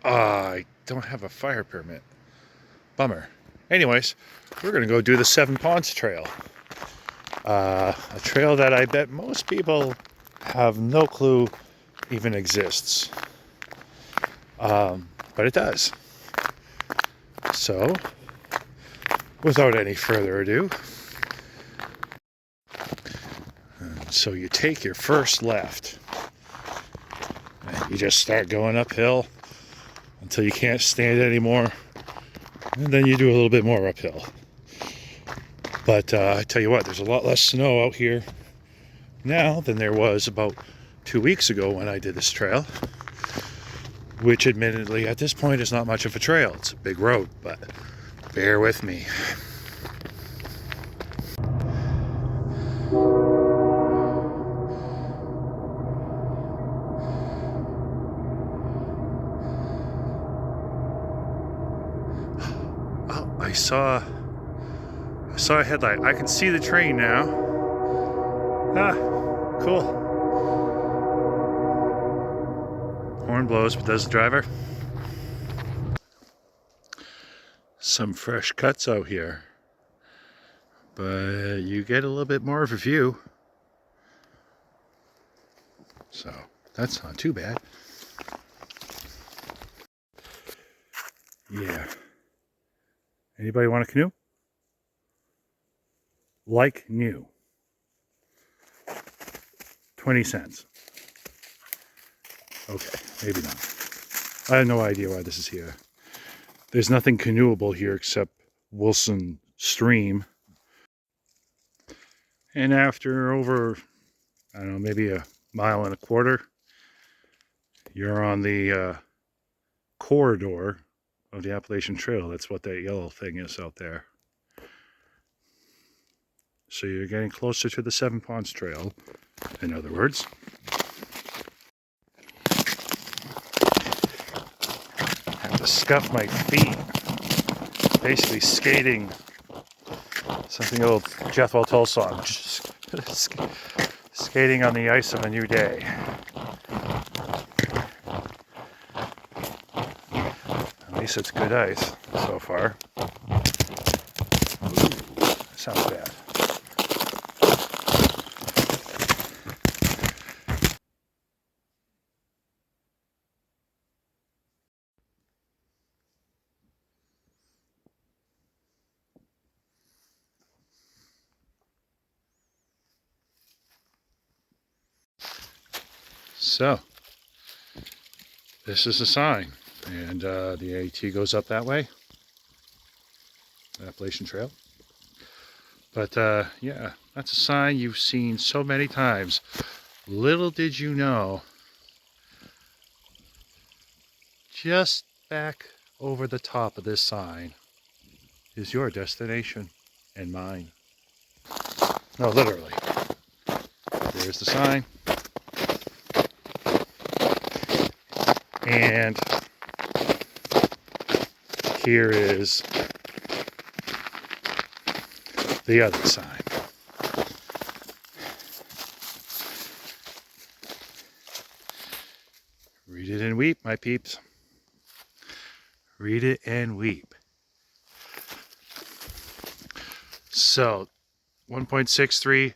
I don't have a fire permit. Bummer. Anyways, we're going to go do the Seven Ponds Trail. A trail that I bet most people have no clue even exists. But it does. So, without any further ado, so you take your first left. And you just start going uphill until you can't stand it anymore. And then you do a little bit more uphill. But I tell you what, there's a lot less snow out here now than there was about 2 weeks ago when I did this trail. Which admittedly at this point is not much of a trail. It's a big road, but bear with me. Oh, I saw a headlight. I can see the train now. Ah, cool. Horn blows, but does the driver. Some fresh cuts out here, but you get a little bit more of a view, so that's not too bad. Yeah. Anybody want a canoe? Like new. 20 cents. Okay, maybe not. I have no idea why this is here. There's nothing canoeable here except Wilson Stream. And after over, I don't know, maybe a mile and a quarter, you're on the corridor of the Appalachian Trail. That's what that yellow thing is out there. So you're getting closer to the Seven Ponds Trail, in other words. I have to scuff my feet. Basically skating something old Jethro Tull song. Skating on the ice of a new day. At least it's good ice so far. Ooh, sounds bad. So, this is a sign, and the AT goes up that way, Appalachian Trail. But yeah, that's a sign you've seen so many times. Little did you know, just back over the top of this sign is your destination and mine. No, literally. There's the sign. And here is the other sign. Read it and weep, my peeps. Read it and weep. So, 1.63,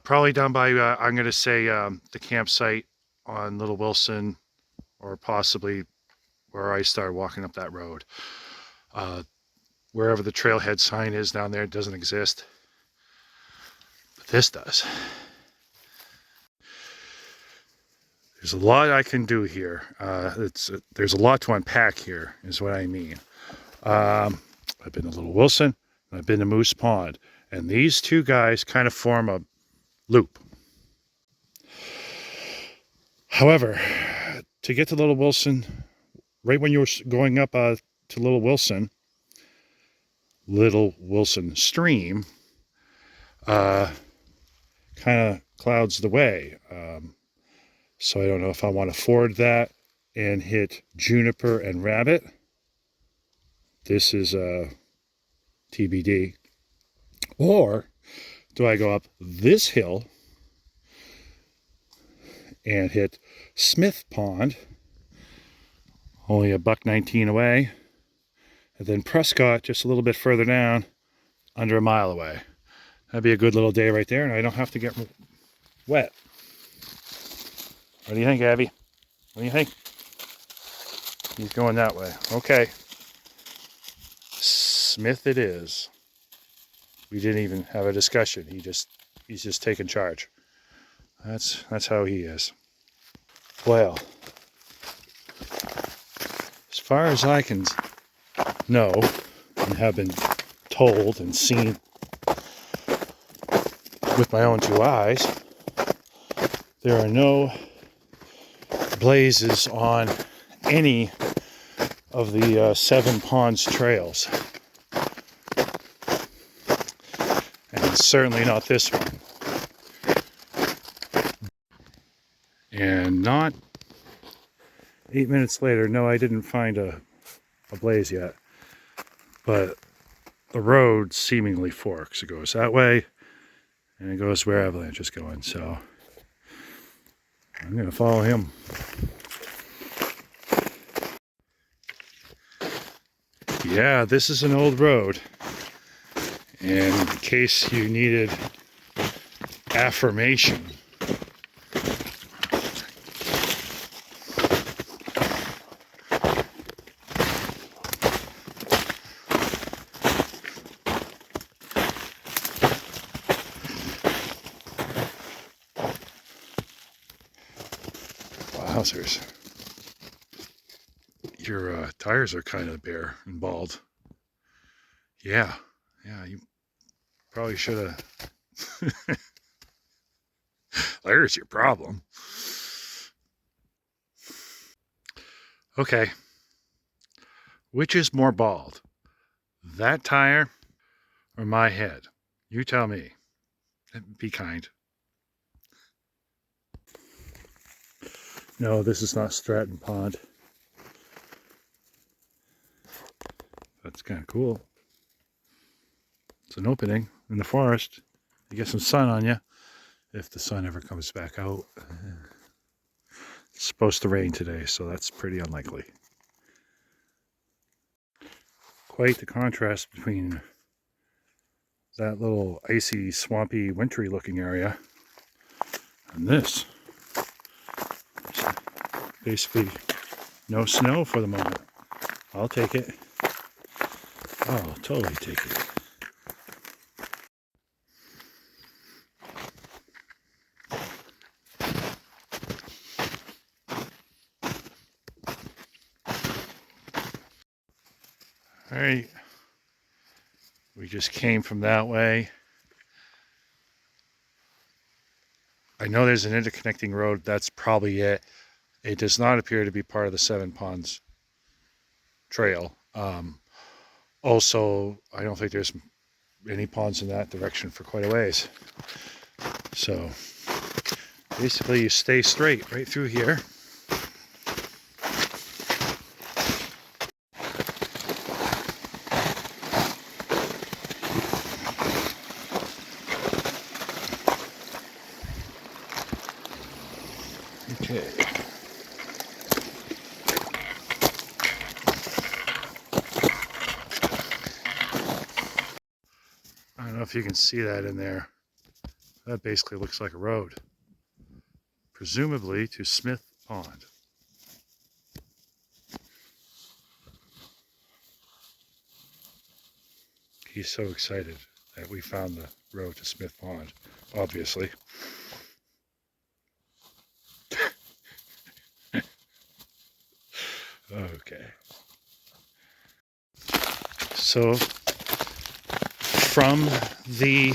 probably down by, I'm going to say, the campsite on Little Wilson, or possibly where I started walking up that road. Wherever the trailhead sign is down there, it doesn't exist. But this does. There's a lot I can do here. There's a lot to unpack here, is what I mean. I've been to Little Wilson, and I've been to Moose Pond. And these two guys kind of form a loop. However, to get to Little Wilson, right when you were going up to Little Wilson Stream kind of clouds the way. So I don't know if I want to ford that and hit Juniper and Rabbit. This is TBD. Or do I go up this hill and hit Smith Pond only a $1.19 away. And then Prescott, just a little bit further down, under a mile away. That'd be a good little day right there, and I don't have to get wet. What do you think, Abby? What do you think? He's going that way. Okay. Smith it is. We didn't even have a discussion. He's just taking charge. That's how he is. Well, as far as I can know and have been told and seen with my own two eyes, there are no blazes on any of the Seven Ponds trails. And certainly not this one. And not 8 minutes later, no, I didn't find a blaze yet. But the road seemingly forks. It goes that way, and it goes where Avalanche is going. So I'm going to follow him. Yeah, this is an old road. And in case you needed affirmation, wowzers. Your tires are kind of bare and bald. Yeah, you probably should have. There's your problem. Okay. Which is more bald? That tire or my head? You tell me. Be kind. No, this is not Stratton Pond. That's kind of cool. It's an opening in the forest. You get some sun on you, if the sun ever comes back out. It's supposed to rain today, so that's pretty unlikely. Quite the contrast between that little icy, swampy, wintry looking area and this. Basically no snow for the moment. I'll take it. I'll totally take it. All right. We just came from that way. I know there's an interconnecting road. That's probably it. It does not appear to be part of the Seven Ponds Trail. Also, I don't think there's any ponds in that direction for quite a ways. So basically you stay straight right through here. Okay. I don't know if you can see that in there. That basically looks like a road. Presumably to Smith Pond. He's so excited that we found the road to Smith Pond, obviously. Okay. So from the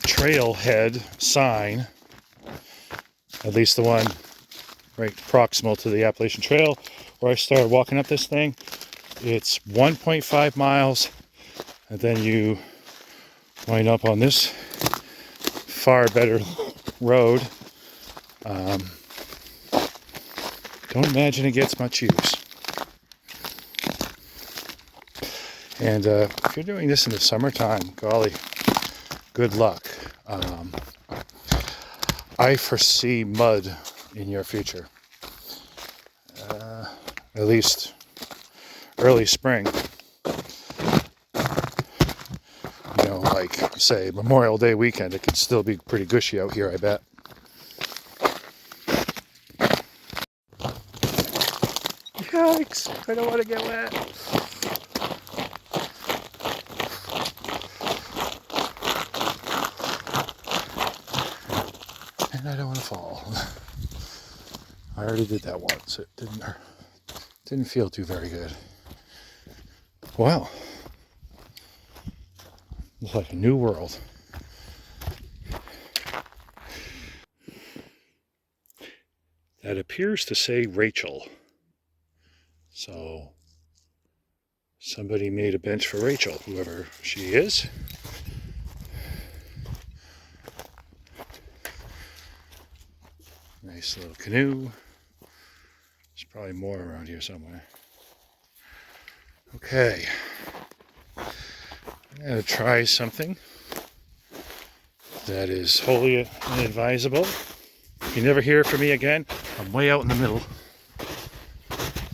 trailhead sign, at least the one right proximal to the Appalachian Trail, where I started walking up this thing, it's 1.5 miles, and then you wind up on this far better road. Don't imagine it gets much use. And if you're doing this in the summertime, golly, good luck. I foresee mud in your future. at least early spring. You know, like, say, Memorial Day weekend, it could still be pretty gushy out here, I bet. Yikes! I don't want to get wet. And I don't want to fall. I already did that once. It didn't feel too very good. Wow. It's like a new world. That appears to say Rachel. So somebody made a bench for Rachel, whoever she is. Nice little canoe. There's probably more around here somewhere. Okay. I'm going to try something that is wholly inadvisable. If you never hear from me again, I'm way out in the middle.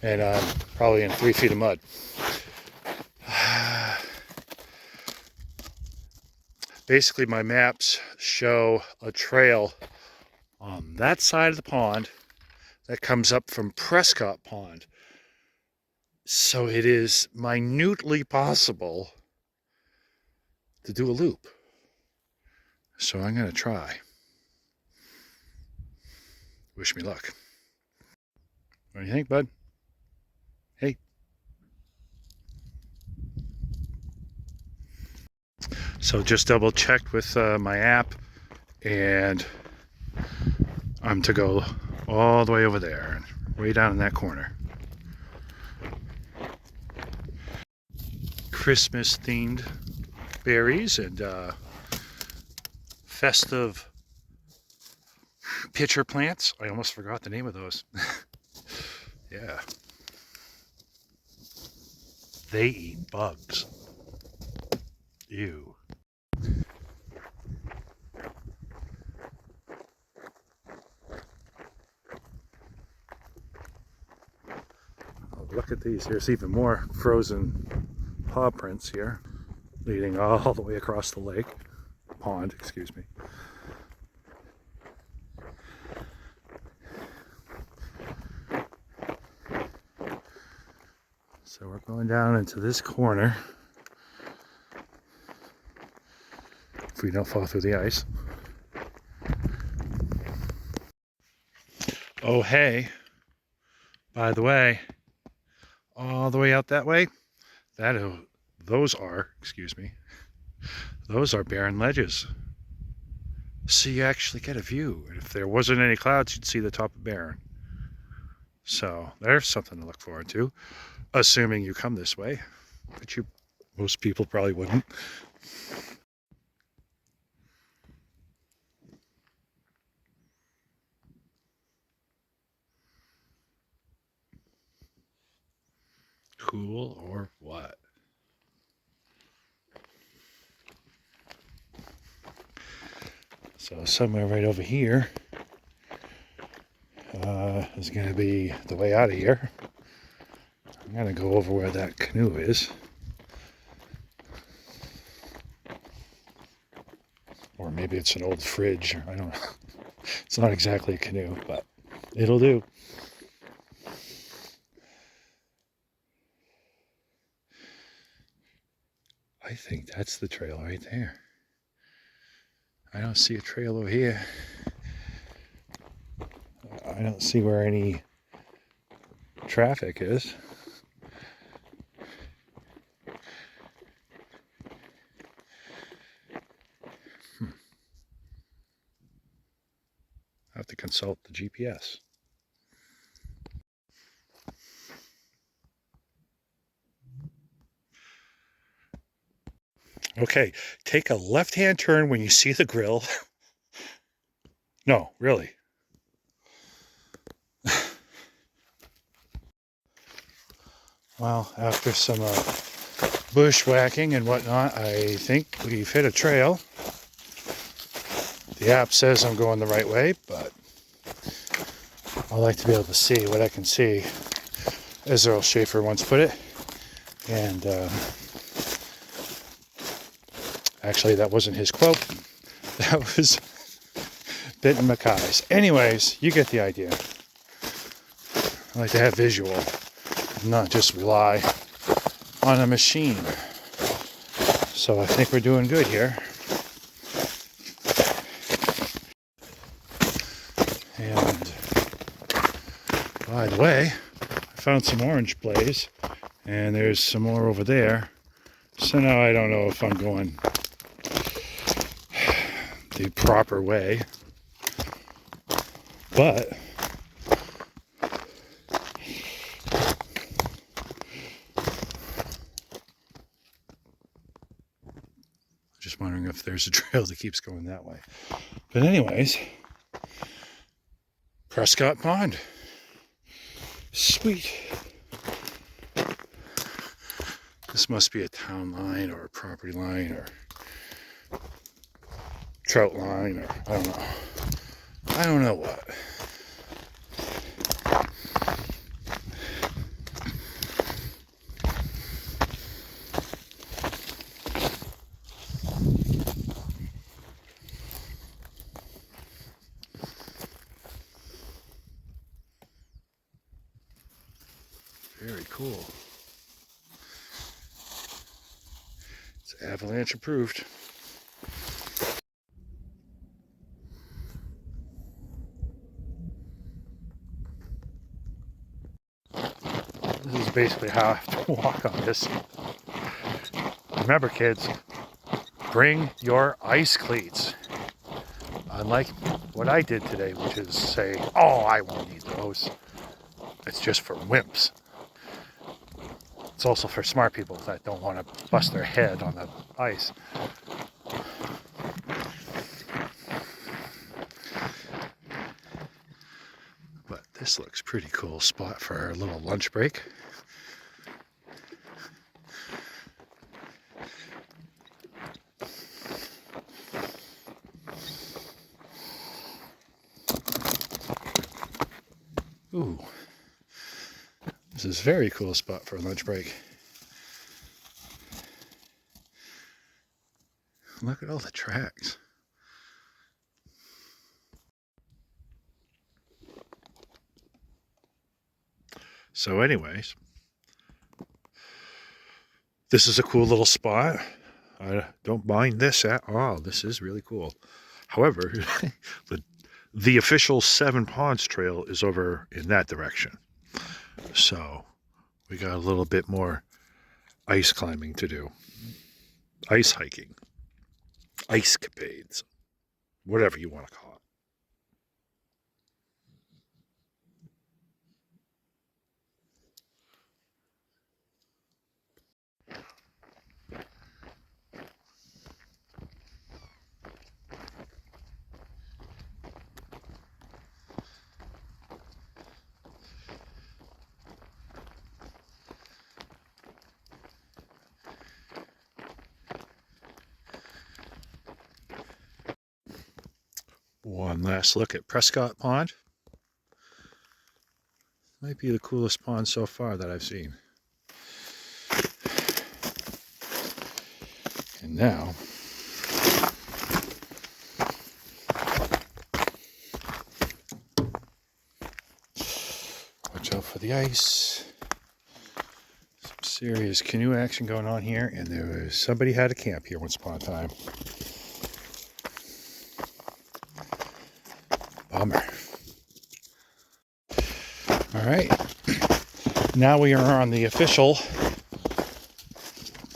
And I'm probably in 3 feet of mud. Basically, my maps show a trail on that side of the pond that comes up from Prescott Pond. So it is minutely possible to do a loop. So I'm going to try. Wish me luck. What do you think, bud? Hey. So just double checked with my app, and I'm to go all the way over there and way down in that corner. Christmas themed berries and festive pitcher plants. I almost forgot the name of those. Yeah. They eat bugs. Ew. Oh, look at these. There's even more frozen paw prints here, leading all the way across the lake. Pond, excuse me. So we're going down into this corner. If we don't fall through the ice. Oh, hey, by the way, all the way out that way, those are barren ledges. So you actually get a view. And if there wasn't any clouds, you'd see the top of Barren. So there's something to look forward to, assuming you come this way, but most people probably wouldn't. Cool or what? So somewhere right over here is going to be the way out of here. I'm going to go over where that canoe is. Or maybe it's an old fridge. I don't know. It's not exactly a canoe, but it'll do. I think that's the trail right there. I don't see a trail over here. I don't see where any traffic is. I have to consult the GPS. Okay, take a left-hand turn when you see the grill. No, really. Well, after some bushwhacking and whatnot, I think we've hit a trail. The app says I'm going the right way, but I like to be able to see what I can see as Earl Schaefer once put it. And actually, that wasn't his quote. That was Benton Mackay's. Anyways, you get the idea. I like to have visual, not just rely on a machine. So I think we're doing good here. And by the way, I found some orange blaze, and there's some more over there. So now I don't know if I'm going the proper way, but just wondering if there's a trail that keeps going that way. But anyways, Prescott Pond. Sweet. This must be a town line or a property line or trout line, or I don't know. I don't know what. Very cool. It's avalanche approved. This is basically how I have to walk on this. Remember, kids, bring your ice cleats. Unlike what I did today, which is say, oh, I won't need those. It's just for wimps. It's also for smart people that don't want to bust their head on the ice. But this looks pretty cool spot for our little lunch break. Ooh. This is a very cool spot for a lunch break. Look at all the tracks. So anyways, this is a cool little spot. I don't mind this at all. This is really cool. However, the official Seven Ponds Trail is over in that direction. So we got a little bit more ice climbing to do. Ice hiking. Ice capades. Whatever you want to call it. One last look at Prescott Pond. Might be the coolest pond so far that I've seen. And now, watch out for the ice. Some serious canoe action going on here, and there was somebody had a camp here once upon a time. Bummer. All right, now we are on the official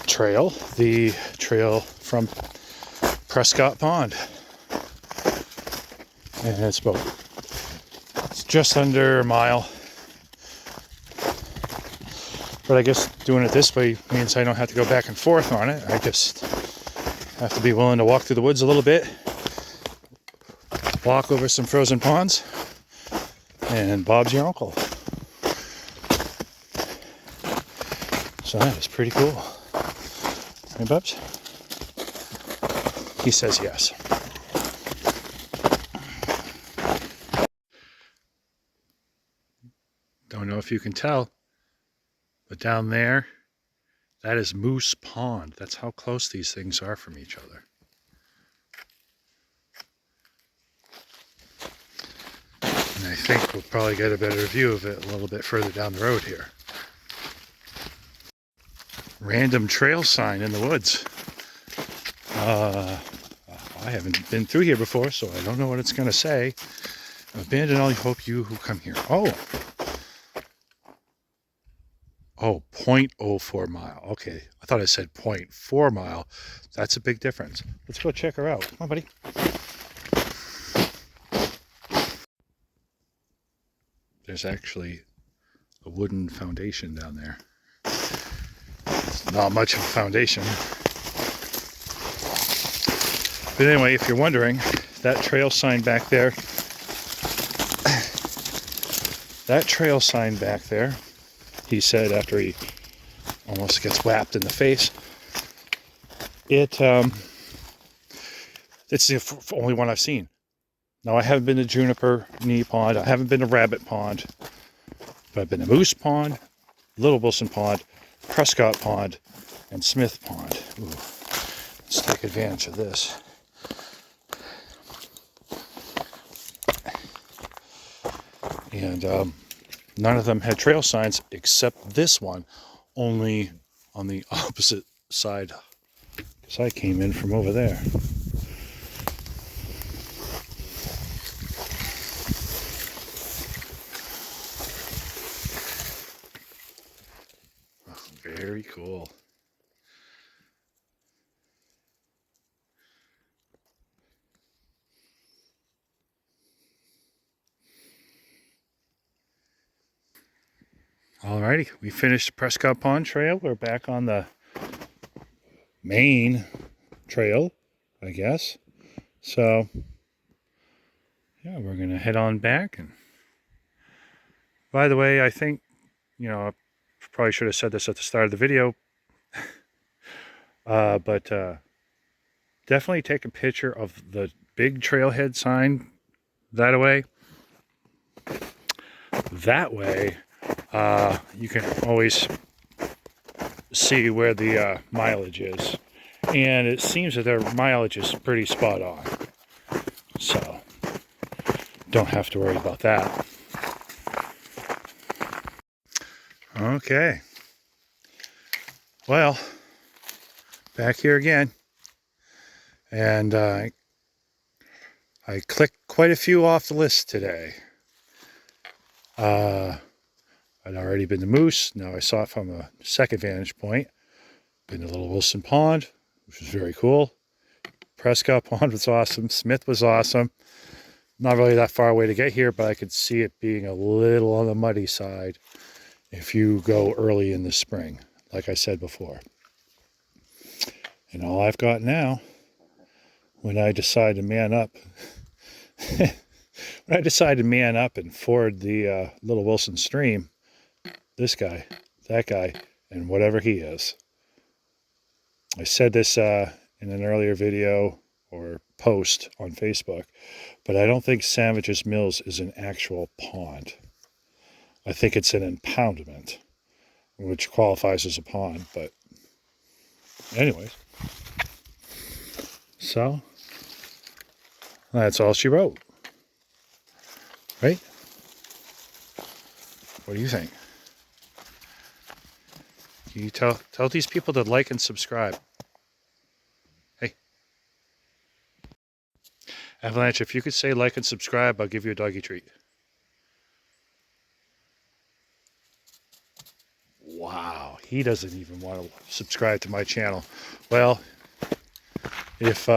trail, the trail from Prescott Pond, and it's just under a mile. But I guess doing it this way means I don't have to go back and forth on it. I just have to be willing to walk through the woods a little bit, walk over some frozen ponds, and Bob's your uncle. So that is pretty cool. Hey, Bubs? He says yes. Don't know if you can tell, But down there, that is Moose Pond. That's how close these things are from each other. And I think we'll probably get a better view of it a little bit further down the road here. Random trail sign in the woods. I haven't been through here before, so I don't know what it's going to say. Abandon all hope you who come here. Oh, 0.04 mile. Okay, I thought I said 0.4 mile. That's a big difference. Let's go check her out. Come on, buddy. There's actually a wooden foundation down there. It's not much of a foundation. But anyway, if you're wondering, that trail sign back there, he said after he almost gets whapped in the face, it's the only one I've seen. Now, I haven't been to Juniper Knee Pond, I haven't been to Rabbit Pond, but I've been to Moose Pond, Little Wilson Pond, Prescott Pond, and Smith Pond. Ooh, let's take advantage of this. And none of them had trail signs except this one, only on the opposite side, because I came in from over there. Very cool. Alrighty, we finished the Prescott Pond Trail. We're back on the Maine Trail, I guess. So, yeah, we're going to head on back. And by the way, I think, I probably should have said this at the start of the video, but definitely take a picture of the big trailhead sign that way. That way, you can always see where the mileage is. And it seems that their mileage is pretty spot on. So, don't have to worry about that. Okay. Well, back here again. And I clicked quite a few off the list today. I'd already been to Moose. Now I saw it from a second vantage point. Been to Little Wilson Pond, which was very cool. Prescott Pond was awesome. Smith was awesome. Not really that far away to get here, but I could see it being a little on the muddy side if you go early in the spring, like I said before. And all I've got now, when I decide to man up, and ford the Little Wilson stream, this guy, that guy, and whatever he is. I said this in an earlier video or post on Facebook, but I don't think Savage's Mills is an actual pond. I think it's an impoundment, which qualifies as a pond, but anyways. So, that's all she wrote. Right? What do you think? Can you tell these people to like and subscribe? Hey. Avalanche, if you could say like and subscribe, I'll give you a doggy treat. Wow, he doesn't even want to subscribe to my channel. Well, if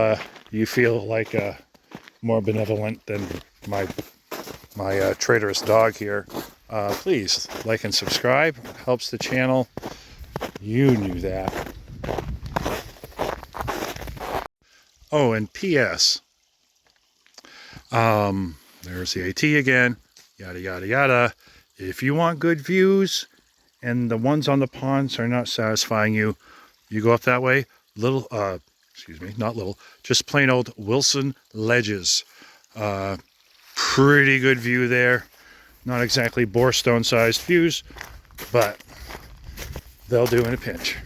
you feel like more benevolent than my traitorous dog here, please like and subscribe. It helps the channel. You knew that. Oh, and P.S. There's the AT again. Yada, yada, yada. If you want good views and the ones on the ponds are not satisfying you, you go up that way. Just plain old Wilson Ledges. Pretty good view there. Not exactly Borestone sized views, but they'll do in a pinch.